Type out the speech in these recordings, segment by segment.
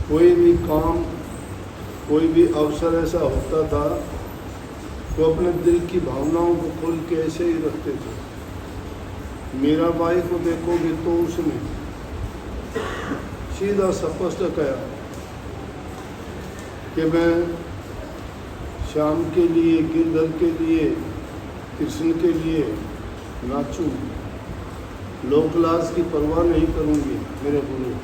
कोई भी काम, कोई भी अवसर ऐसा होता था तो अपने दिल की भावनाओं को खोल के ऐसे ही रखते थे। मीराबाई को देखोगे तो उसने सीधा स्पष्ट कहा कि मैं श्याम के लिए, गिरधर के लिए, कृष्ण के लिए नाचूं, लोकलाज की परवाह नहीं करूंगी। मेरे गुरु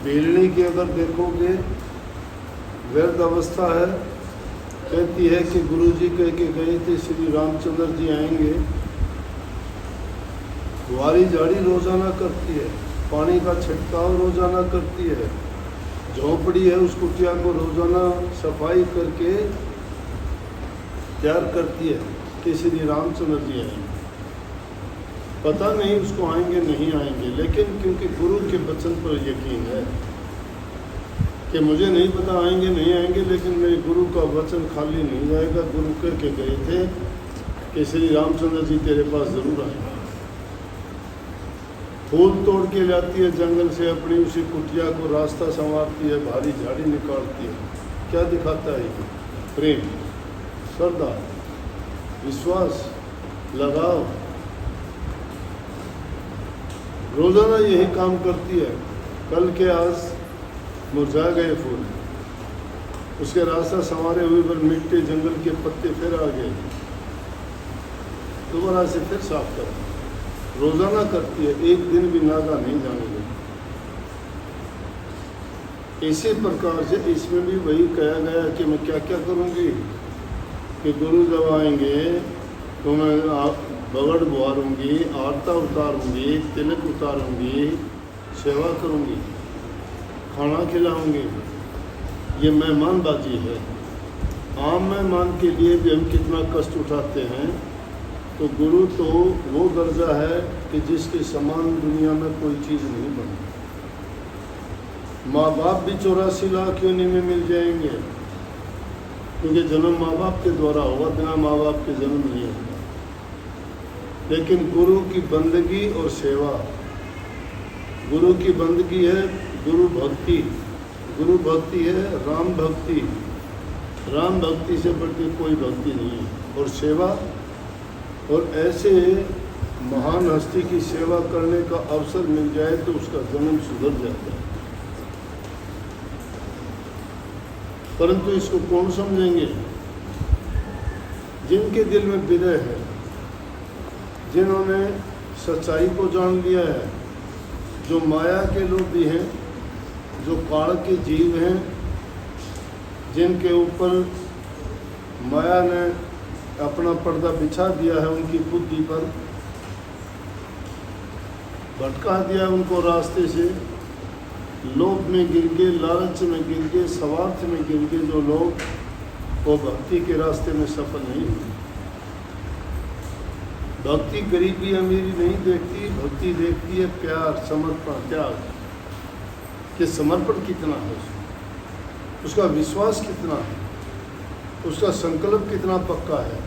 बेलनी की अगर देखोगे व्यर्थ अवस्था है, कहती है कि गुरुजी कह के गए थे श्री रामचंद्र जी आएंगे। वारी झाड़ी रोजाना करती है, पानी का छिड़काव रोजाना करती है, झोंपड़ी है उस कुटिया को रोजाना सफाई करके तैयार करती है कि श्री रामचंद्र जी आएंगे। पता नहीं उसको आएंगे नहीं आएंगे, लेकिन क्योंकि गुरु के वचन पर यकीन है कि मुझे नहीं पता आएंगे नहीं आएंगे, लेकिन मेरे गुरु का वचन खाली नहीं जाएगा। गुरु कह के गए थे कि श्री रामचंद्र जी तेरे पास जरूर आएंगे। फूल तोड़ के लाती है जंगल से अपनी उसी कुटिया को, रास्ता संवारती है, भारी झाड़ी निकालती है। क्या दिखाता है ये? प्रेम, श्रद्धा, विश्वास, लगाव। रोजाना यही काम करती है। कल के आज मुरझा गए फूल, उसके रास्ता संवारे हुए पर मिट्टी, जंगल के पत्ते फिर आ गए, दोबारा से फिर साफ कर रोजाना करती है, एक दिन भी नागा नहीं जाने देती। इसी प्रकार से इसमें भी वही कहा गया कि मैं क्या क्या करूँगी कि गुरु जब आएंगे तो मैं बगड़ बुआरूँगी, आरता उतारूँगी, तिलक उतारूँगी, सेवा करूँगी, खाना खिलाऊँगी। ये मेहमानबाजी है। आम मेहमान के लिए भी हम कितना कष्ट उठाते हैं। तो गुरु तो वो दर्जा है कि जिसके समान दुनिया में कोई चीज़ नहीं बनी। माँ बाप भी 84 लाख योनि में मिल जाएंगे, क्योंकि जन्म माँ बाप के द्वारा होगा, बिना माँ बाप के जन्म नहीं होगा। लेकिन गुरु की बंदगी और सेवा, गुरु की बंदगी है गुरु भक्ति, गुरु भक्ति है राम भक्ति, राम भक्ति से बढ़ के कोई भक्ति नहीं है। और सेवा, और ऐसे महान हस्ती की सेवा करने का अवसर मिल जाए तो उसका जन्म सुधर जाता है। परंतु इसको कौन समझेंगे? जिनके दिल में विरह है, जिन्होंने सच्चाई को जान लिया है, जो माया के लोभी हैं, जो काल के जीव हैं, जिनके ऊपर माया ने अपना पर्दा बिछा दिया है, उनकी बुद्धि पर भटका दिया उनको रास्ते से, लोभ में गिर गए, लालच में गिर गए, स्वार्थ में गिर गए जो लोग, वो भक्ति के रास्ते में सफल नहीं हुए। भक्ति गरीबी अमीरी नहीं देखती, भक्ति देखती है प्यार, समर्पण, त्याग, कि समर्पण कितना है उसका विश्वास कितना है, उसका संकल्प कितना पक्का है।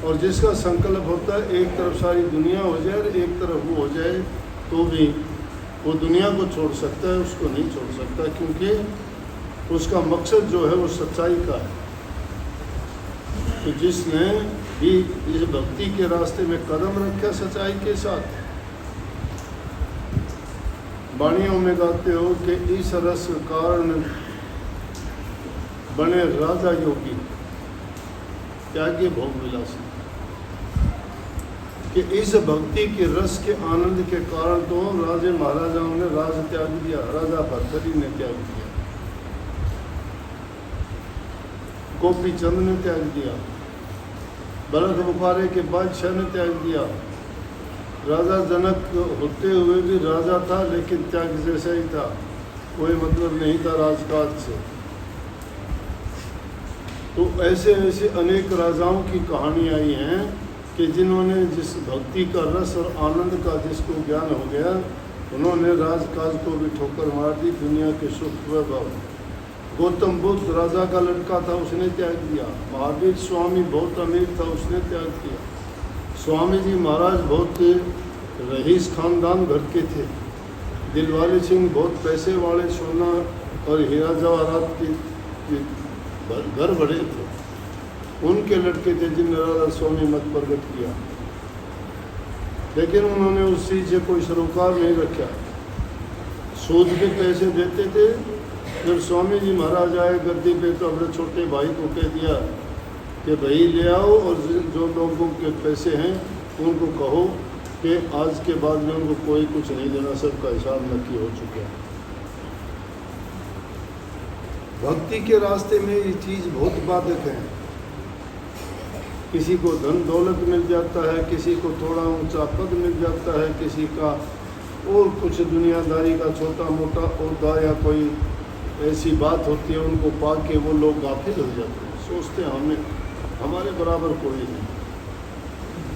और जिसका संकल्प होता है एक तरफ सारी दुनिया हो जाए और एक तरफ वो हो जाए, तो भी वो दुनिया को छोड़ सकता है, उसको नहीं छोड़ सकता, क्योंकि उसका मकसद जो है वो सच्चाई का है। तो जिसने भी इस भक्ति के रास्ते में कदम रखा सच्चाई के साथ, वाणियों में गाते हो कि इस रस कारण बने राजा योगी, त्यागी भोग विलासी, कि इस भक्ति के रस के आनंद के कारण तो राजे महाराजाओं ने राज त्याग दिया। राजा भरथरी ने त्याग दिया, गोपी चंद ने त्याग दिया, भरत बुखारे के बादशाह ने त्याग दिया, राजा जनक होते हुए भी राजा था लेकिन त्याग जैसा ही था, कोई मतलब नहीं था राजकाज से। तो ऐसे ऐसे अनेक राजाओं की कहानी आई हैं कि जिन्होंने जिस भक्ति का रस और आनंद का जिसको ज्ञान हो गया, उन्होंने राजकाज को भी ठोकर मार दी, दुनिया के सुख वैभव। गौतम बुद्ध राजा का लड़का था, उसने त्याग दिया। महावीर स्वामी बहुत अमीर था, उसने त्याग किया। स्वामी जी महाराज बहुत रईस खानदान घर के थे, दिलवाले सिंह बहुत पैसे वाले, सोना और हीरा जवाहरात के घर बड़े थे। उनके लड़के थे जिन्हें राधा स्वामी मत प्रकट किया, लेकिन उन्होंने उस चीज़ से कोई सरोकार नहीं रखा। सूद पे पैसे देते थे। जब स्वामी जी महाराज आए गद्दी पे तो अपने छोटे भाई को कह दिया कि भाई ले आओ और जो लोगों के पैसे हैं उनको कहो कि आज के बाद में उनको कोई कुछ नहीं देना, सबका हिसाब नक्की हो चुका है। भक्ति के रास्ते में ये चीज़ बहुत बाधक है। किसी को धन दौलत मिल जाता है, किसी को थोड़ा ऊंचा पद मिल जाता है, किसी का और कुछ दुनियादारी का छोटा मोटा ओहदा या कोई ऐसी बात होती है, उनको पा के वो लोग गाफिल हो जाते हैं, सोचते हैं हमें हमारे बराबर कोई नहीं।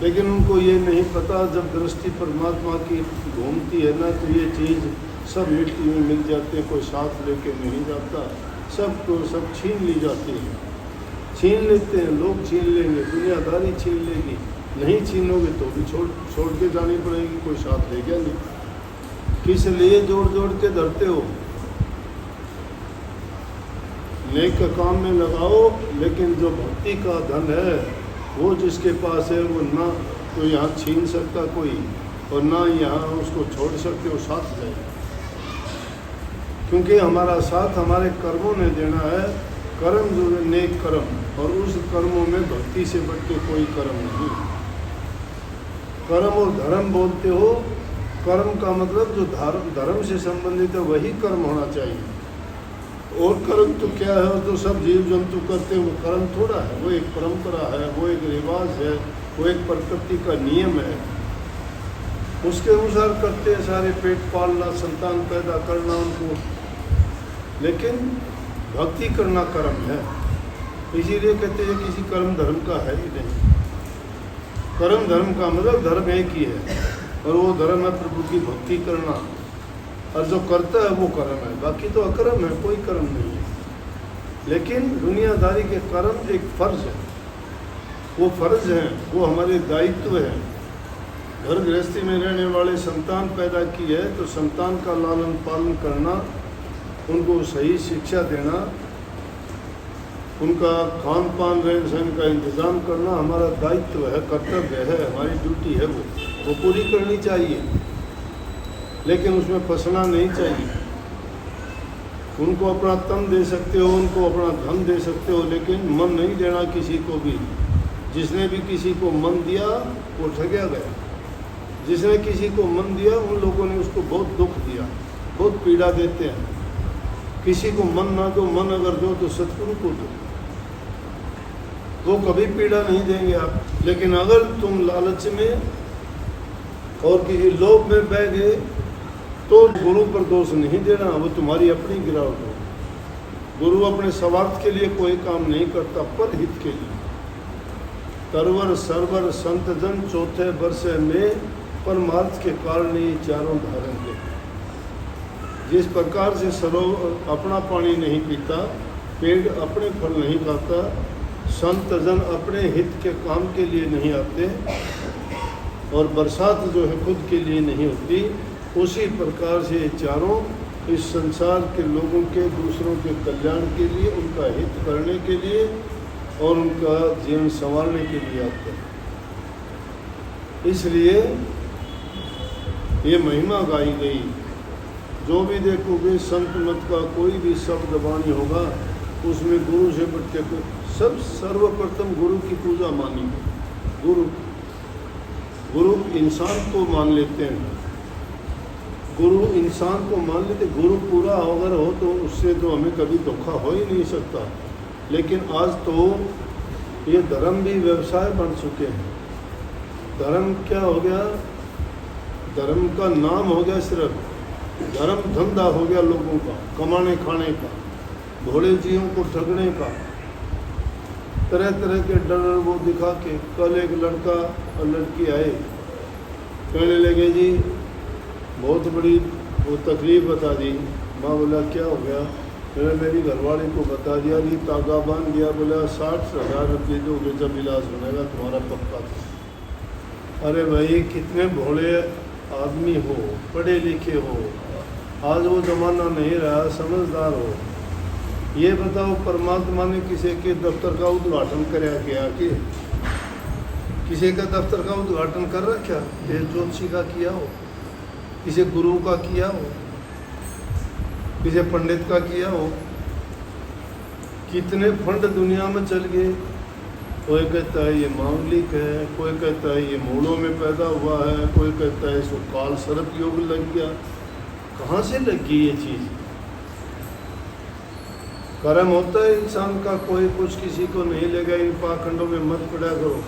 लेकिन उनको ये नहीं पता जब दृष्टि परमात्मा की घूमती है ना, तो ये चीज़ सब मिट्टी में मिल जाते हैं, कोई साथ लेके नहीं जाता, सबको सब छीन ली जाती है। छीन लेते हैं लोग, छीन लेंगे, दुनियादारी छीन लेगी, नहीं छीनोगे तो भी छोड़ के जानी पड़ेगी, कोई साथ ले गया नहीं। किस लिए जोड़ जोड़ के धरते हो? नेक का काम में लगाओ, लेकिन जो भक्ति का धन है वो जिसके पास है वो ना तो यहाँ छीन सकता कोई, और ना यहाँ उसको छोड़ सकते हो, साथ जाए। क्योंकि हमारा साथ हमारे कर्मों ने देना है। कर्म जो है नेक कर्म, और उस कर्मों में भक्ति से बढ़ के कोई कर्म नहीं। कर्म और धर्म बोलते हो, कर्म का मतलब जो धर्म से संबंधित है वही कर्म होना चाहिए। और कर्म तो क्या है, जो सब जीव जंतु करते हैं वो कर्म थोड़ा है, वो एक परंपरा है, वो एक रिवाज है, वो एक प्रकृति का नियम है, उसके अनुसार करते हैं सारे, पेट पालना, संतान पैदा करना उनको। लेकिन भक्ति करना कर्म है, इसीलिए कहते हैं किसी कर्म धर्म का है ही नहीं। कर्म धर्म का मतलब धर्म एक ही है, और वो धर्म है प्रभु की भक्ति करना, और जो करता है वो कर्म है, बाकी तो अकर्म है, कोई कर्म नहीं है। लेकिन दुनियादारी के कर्म एक फर्ज है, वो फर्ज है, वो हमारे दायित्व है। घर गृहस्थी में रहने वाले संतान पैदा की है तो संतान का लालन पालन करना, उनको सही शिक्षा देना, उनका खान पान रहन सहन का इंतज़ाम करना हमारा दायित्व है, कर्तव्य है, हमारी ड्यूटी है, वो पूरी करनी चाहिए। लेकिन उसमें फंसना नहीं चाहिए। उनको अपना तन दे सकते हो, उनको अपना धन दे सकते हो, लेकिन मन नहीं देना किसी को भी। जिसने भी किसी को मन दिया वो ठगया गया। जिसने किसी को मन दिया उन लोगों ने उसको बहुत दुख दिया, बहुत पीड़ा देते हैं। किसी को मन ना दो, मन अगर दो तो सतगुरु को दो, वो कभी पीड़ा नहीं देंगे आप। लेकिन अगर तुम लालच में और किसी लोभ में बह गए तो गुरु पर दोष नहीं देना, वो तुम्हारी अपनी गिरावट हो। गुरु अपने स्वार्थ के लिए कोई काम नहीं करता, पर हित के लिए। तरवर सरवर संत जन चौथे वर्ष में परमार्थ के कारण ये चारों धारण के। जिस प्रकार से सरोवर अपना पानी नहीं पीता, पेड़ अपने फल नहीं खाता, संत जन अपने हित के काम के लिए नहीं आते, और बरसात जो है खुद के लिए नहीं होती, उसी प्रकार से चारों इस संसार के लोगों के दूसरों के कल्याण के लिए, उनका हित करने के लिए और उनका जीवन संवारने के लिए आते हैं। इसलिए ये महिमा गाई गई। जो भी देखोगे संत मत का कोई भी शब्द वाणी होगा, उसमें गुरु से बढ़ के सब सर्वप्रथम गुरु की पूजा मानी। गुरु इंसान को मान लेते हैं, गुरु इंसान को मान लेते। गुरु पूरा अगर हो तो उससे तो हमें कभी धोखा हो ही नहीं सकता। लेकिन आज तो ये धर्म भी व्यवसाय बन चुके हैं। धर्म क्या हो गया? धर्म का नाम हो गया सिर्फ, धर्म धंधा हो गया लोगों का, कमाने खाने का, भोले जीवों को ठगने का, तरह तरह के डर वो दिखा के। कल एक लड़का और लड़की आए, कहने लगे जी बहुत बड़ी वो तकलीफ बता दी। माँ बोला क्या हो गया? मैंने मेरी घरवाली को बता दिया, नहीं तागा बांध दिया। बोला 60,000 रुपये दोगे जब इलाज बनेगा तुम्हारा पक्का। अरे भाई कितने भोले आदमी हो, पढ़े लिखे हो, आज वो जमाना नहीं रहा, समझदार हो। ये बताओ, परमात्मा ने किसी के दफ्तर का उद्घाटन कराया क्या? कि किसी का दफ्तर का उद्घाटन कर रखा? ये ज्योतिषी का किया हो, किसी गुरु का किया हो, किसी पंडित का किया हो? कितने फंड दुनिया में चल गए। कोई कहता है ये मांगलिक है, कोई कहता है ये मूलों में पैदा हुआ है, कोई कहता है इसको काल सर्प योग लग गया। कहाँ से लग गई ये चीज़? कर्म होता है इंसान का, कोई कुछ किसी को नहीं लगा। इन पाखंडों में मत पड़ा करो।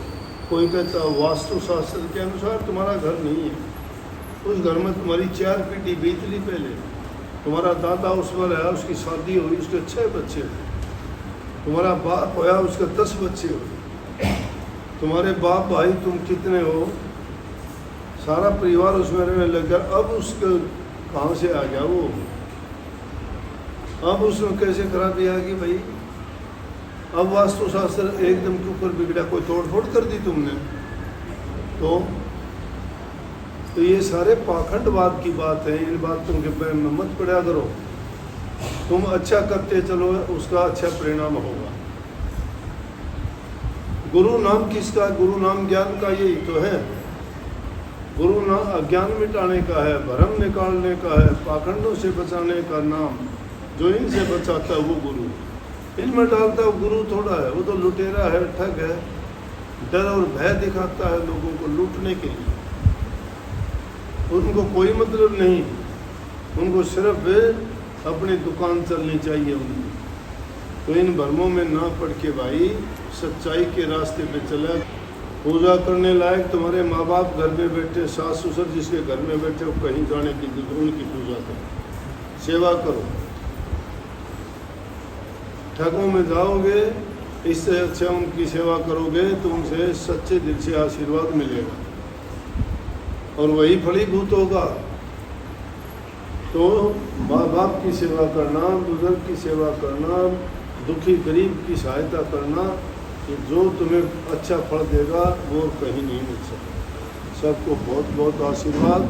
कोई कहता है वास्तु शास्त्र के अनुसार तुम्हारा घर नहीं है, उस घर में तुम्हारी 4 पीढ़ी बीत ली पहले। तुम्हारा दादा उसमें रहा, उसकी शादी हुई, उसके 6 बच्चे थे। तुम्हारा बाप होया, उसके 10 बच्चे हुए। तुम्हारे बाप भाई तुम कितने हो, सारा परिवार उसमें रहने लग गया। अब उसके कहाँ से आ गया वो? अब उसने कैसे करा दिया कि भाई अब वास्तुशास्त्र एकदम के ऊपर बिगड़ा? कोई तोड़ फोड़ कर दी तुमने तो ये सारे पाखंडवाद की बात है। इन बातों के पे में मत पड़ा करो। तुम अच्छा करते चलो, उसका अच्छा परिणाम होगा। गुरु नाम किसका? गुरु नाम ज्ञान का, यही तो है। गुरु नाम अज्ञान मिटाने का है, भ्रम निकालने का है, पाखंडों से बचाने का नाम। जो इनसे बचाता है वो गुरु, इनमें डालता है गुरु थोड़ा है। वो तो लुटेरा है, ठग है, डर और भय दिखाता है लोगों को लूटने के लिए। उनको कोई मतलब नहीं, उनको सिर्फ अपनी दुकान चलनी चाहिए उनकी। तो इन भ्रमों में ना पड़ के भाई सच्चाई के रास्ते पे चला। पूजा करने लायक तुम्हारे माँ बाप घर में बैठे, सास ससुर जिसके घर में बैठे, वो कहीं जाने की उनकी पूजा करो, सेवा करो। ठगों में जाओगे, इससे अच्छा उनकी सेवा करोगे तो उनसे सच्चे दिल से आशीर्वाद मिलेगा और वही फलीभूत होगा। तो माँ बाप की सेवा करना, बुजुर्ग की सेवा करना, दुखी गरीब की सहायता करना, कि जो तुम्हें अच्छा फल देगा वो कहीं नहीं मिल सकता। सबको बहुत बहुत आशीर्वाद।